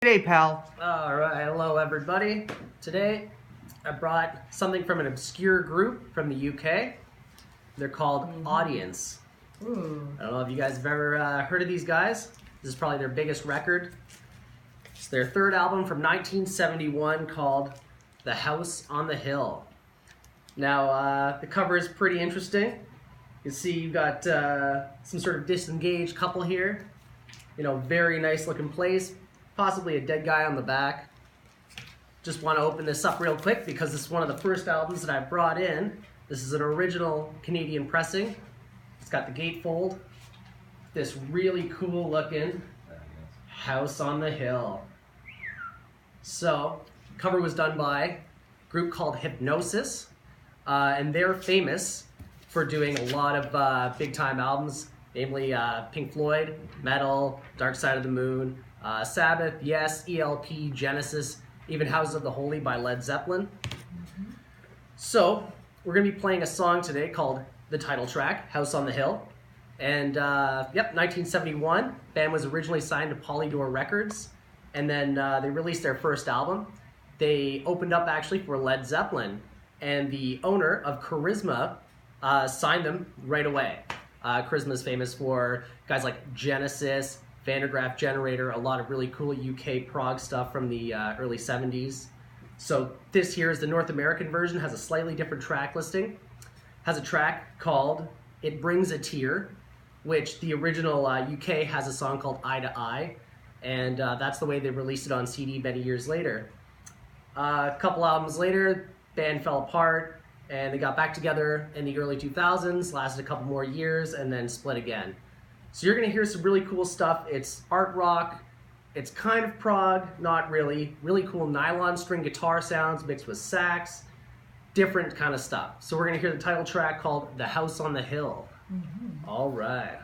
Hey, pal. Alright, hello everybody. Today I brought something from an obscure group from the UK. They're called Audience. I don't know if you guys have ever heard of these guys. This is probably their biggest record. It's their third album from 1971 called The House on the Hill. Now, the cover is pretty interesting. You can see you've got some sort of disengaged couple here. You know, very nice looking place. Possibly a dead guy on the back. Just want to open this up real quick because this is one of the first albums that I brought in. This is an original Canadian pressing. It's got the gatefold. This really cool looking House on the Hill. So, cover was done by a group called Hypnosis, and they're famous for doing a lot of big time albums, namely Pink Floyd, Metal, Dark Side of the Moon, Sabbath, Yes, ELP, Genesis, even Houses of the Holy by Led Zeppelin. So, we're going to be playing a song today called the title track, House on the Hill. And, 1971, band was originally signed to Polydor Records, and then they released their first album. They opened up actually for Led Zeppelin, and the owner of Charisma signed them right away. Charisma is famous for guys like Genesis, Vandergraaf Generator, a lot of really cool UK prog stuff from the early 70s. So this here is the North American version, has a slightly different track listing. Has a track called It Brings a Tear, which the original UK has a song called Eye to Eye, and that's the way they released it on CD many years later. A couple albums later, band fell apart, and they got back together in the early 2000s, lasted a couple more years, and then split again. So you're going to hear some really cool stuff. It's art rock, it's kind of prog, not really. Really cool nylon string guitar sounds mixed with sax, different kind of stuff. So we're going to hear the title track called The House on the Hill. All right.